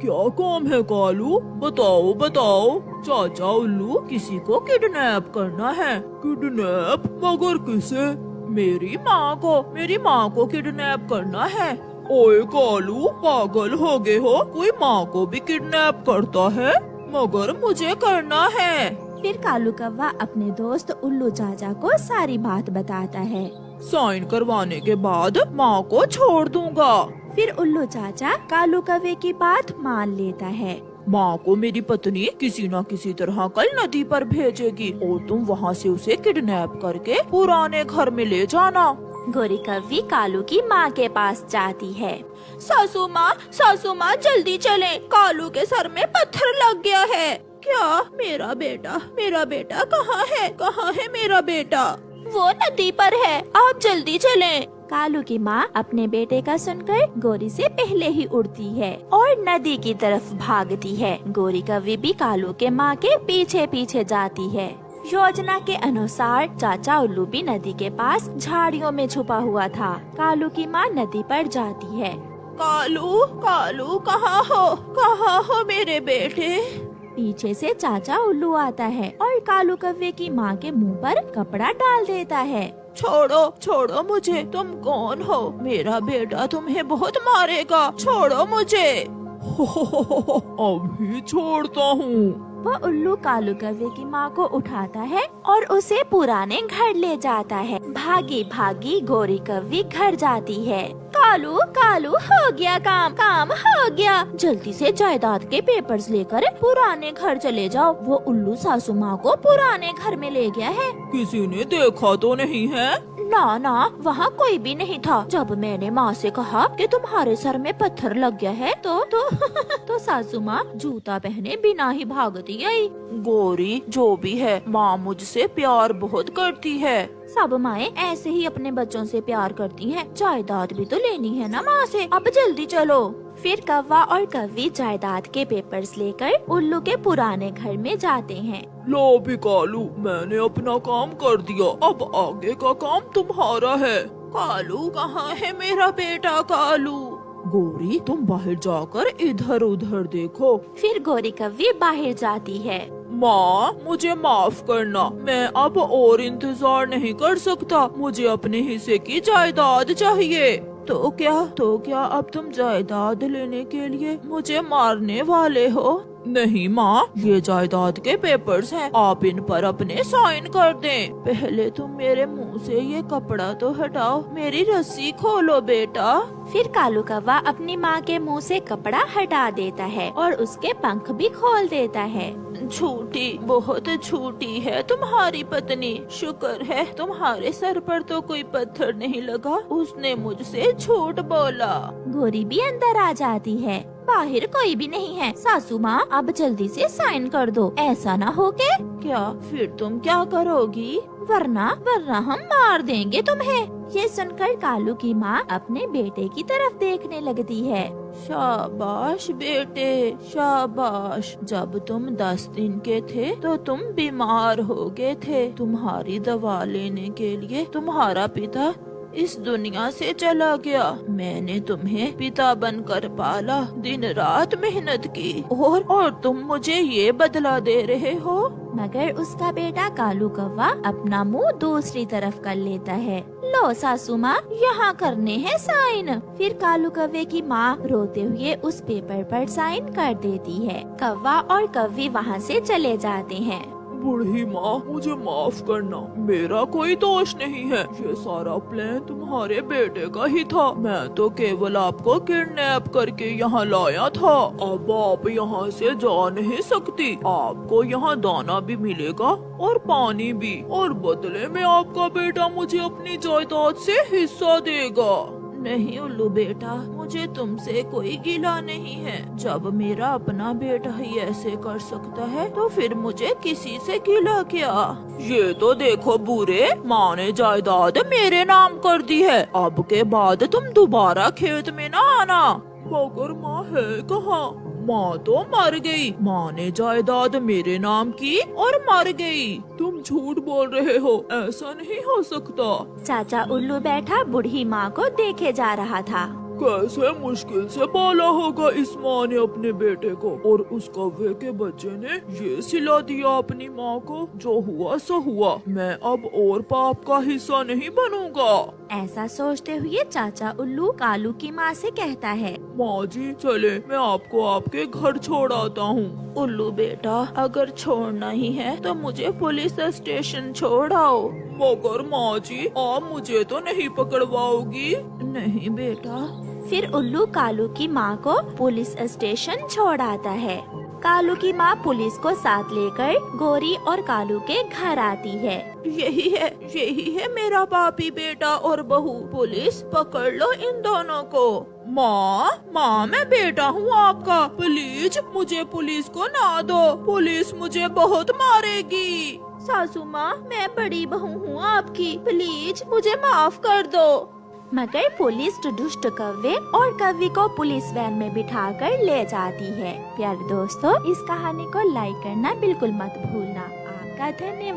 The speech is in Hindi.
क्या काम है कालू? बताओ बताओ। चाचा उल्लू, किसी को किडनैप करना है। किडनैप? मगर किसे? मेरी माँ को किडनैप करना है। ओए कालू, पागल हो गए हो? कोई माँ को भी किडनैप करता है? मगर मुझे करना है। फिर कालू कौवा अपने दोस्त उल्लू चाचा को सारी बात बताता है। साइन करवाने के बाद माँ को छोड़ दूंगा। फिर उल्लू चाचा कालू कौवे की बात मान लेता है। माँ को मेरी पत्नी किसी न किसी तरह कल नदी पर भेजेगी और तुम वहाँ से उसे किडनैप करके पुराने घर में ले जाना। गोरी कौवी कालू की माँ के पास जाती है। सासू माँ जल्दी चलें, कालू के सर में पत्थर लग गया है। क्या? मेरा बेटा कहाँ है मेरा बेटा? वो नदी पर है, आप जल्दी चलें। कालू की माँ अपने बेटे का सुनकर गोरी से पहले ही उड़ती है और नदी की तरफ भागती है। गोरी कौवी भी कालू के माँ के पीछे पीछे जाती है। योजना के अनुसार चाचा उल्लू भी नदी के पास झाड़ियों में छुपा हुआ था। कालू की माँ नदी पर जाती है। कालू कहाँ हो मेरे बेटे? पीछे से चाचा उल्लू आता है और कालू कौवे की माँ के मुंह पर कपड़ा डाल देता है। छोड़ो मुझे, तुम कौन हो? मेरा बेटा तुम्हें बहुत मारेगा, छोड़ो मुझे। अभी छोड़ता हूँ। वो उल्लू कालू कौवे की माँ को उठाता है और उसे पुराने घर ले जाता है। भागी भागी गोरी कौवी घर जाती है। कालू हो गया काम हो गया। जल्दी से जायदाद के पेपर्स लेकर पुराने घर चले जाओ। वो उल्लू सासू माँ को पुराने घर में ले गया है। किसी ने देखा तो नहीं है? ना, वहाँ कोई भी नहीं था। जब मैंने माँ से कहा कि तुम्हारे सर में पत्थर लग गया है तो सासू माँ जूता पहने बिना ही भागती आई। गोरी, जो भी है, माँ मुझसे प्यार बहुत करती है। सब माएं ऐसे ही अपने बच्चों से प्यार करती हैं। जायदाद भी तो लेनी है ना माँ से। अब जल्दी चलो। फिर कौवा और कौवी जायदाद के पेपर्स लेकर उल्लू के पुराने घर में जाते हैं। लो भी कालू, मैंने अपना काम कर दिया, अब आगे का काम तुम्हारा है। कालू कहाँ है मेरा बेटा? कालू। गोरी, तुम बाहर जाकर इधर उधर देखो। फिर गोरी कौवी बाहर जाती है। माँ, मुझे माफ करना, मैं अब और इंतजार नहीं कर सकता। मुझे अपने हिस्से की जायदाद चाहिए। तो क्या अब तुम जायदाद लेने के लिए मुझे मारने वाले हो? नहीं माँ, ये जायदाद के पेपर्स हैं, आप इन पर अपने साइन कर दें। पहले तुम मेरे मुंह से ये कपड़ा तो हटाओ, मेरी रस्सी खोलो बेटा। फिर कालू कौवा अपनी माँ के मुंह से कपड़ा हटा देता है और उसके पंख भी खोल देता है। झूठी, बहुत झूठी है तुम्हारी पत्नी। शुक्र है तुम्हारे सर पर तो कोई पत्थर नहीं लगा, उसने मुझसे झूठ बोला। गोरी भी अंदर आ जाती है। बाहर कोई भी नहीं है। सासू माँ, अब जल्दी से साइन कर दो, ऐसा ना हो के। क्या? फिर तुम क्या करोगी? वरना हम मार देंगे तुम्हें। ये सुनकर कालू की माँ अपने बेटे की तरफ देखने लगती है। शाबाश बेटे, शाबाश। जब तुम 10 दिन के थे तो तुम बीमार हो गए थे। तुम्हारी दवा लेने के लिए तुम्हारा पिता इस दुनिया से चला गया। मैंने तुम्हें पिता बनकर पाला, दिन रात मेहनत की, और तुम मुझे ये बदला दे रहे हो। मगर उसका बेटा कालू कौवा अपना मुंह दूसरी तरफ कर लेता है। लो सासू माँ, यहाँ करने हैं साइन। फिर कालू कौवे की माँ रोते हुए उस पेपर पर साइन कर देती है। कौवा और कौवी वहाँ से चले जाते हैं। बूढ़ी माँ, मुझे माफ करना, मेरा कोई दोष नहीं है। ये सारा प्लान तुम्हारे बेटे का ही था। मैं तो केवल आपको किडनैप करके यहाँ लाया था। अब आप यहाँ से जा नहीं सकती। आपको यहाँ दाना भी मिलेगा और पानी भी, और बदले में आपका बेटा मुझे अपनी जायदाद से हिस्सा देगा। नहीं उल्लू बेटा, मुझे तुमसे कोई गिला नहीं है। जब मेरा अपना बेटा ही ऐसे कर सकता है तो फिर मुझे किसी से गिला क्या? ये तो देखो बूढ़े, माँ ने जायदाद मेरे नाम कर दी है। अब के बाद तुम दोबारा खेत में ना आना। मगर माँ है कहाँ? माँ तो मर गई। माँ ने जायदाद मेरे नाम की और मर गई। तुम झूठ बोल रहे हो, ऐसा नहीं हो सकता। चाचा उल्लू बैठा बूढ़ी माँ को देखे जा रहा था। कैसे मुश्किल से पाला होगा इस माँ ने अपने बेटे को, और उस कौवे के बच्चे ने ये सिला दिया अपनी माँ को। जो हुआ सो हुआ, मैं अब और पाप का हिस्सा नहीं बनूंगा। ऐसा सोचते हुए चाचा उल्लू कालू की माँ से कहता है, माँ जी चले, मैं आपको आपके घर छोड़ आता हूँ। उल्लू बेटा, अगर छोड़ना ही है तो मुझे पुलिस स्टेशन छोड़ आओ। मगर माँ जी, आप मुझे तो नहीं पकड़वाओगी? नहीं बेटा। फिर उल्लू कालू की माँ को पुलिस स्टेशन छोड़ आता है। कालू की माँ पुलिस को साथ लेकर गोरी और कालू के घर आती है। यही है मेरा पापी बेटा और बहू, पुलिस पकड़ लो इन दोनों को। माँ मैं बेटा हूँ आपका, प्लीज मुझे पुलिस को ना दो, पुलिस मुझे बहुत मारेगी। सासू माँ, मैं बड़ी बहू हूँ आपकी, प्लीज मुझे माफ कर दो। मगर पुलिस दुष्ट कौवे और कौवी को पुलिस वैन में बिठाकर ले जाती है। प्यारे दोस्तों, इस कहानी को लाइक करना बिल्कुल मत भूलना। आपका धन्यवाद।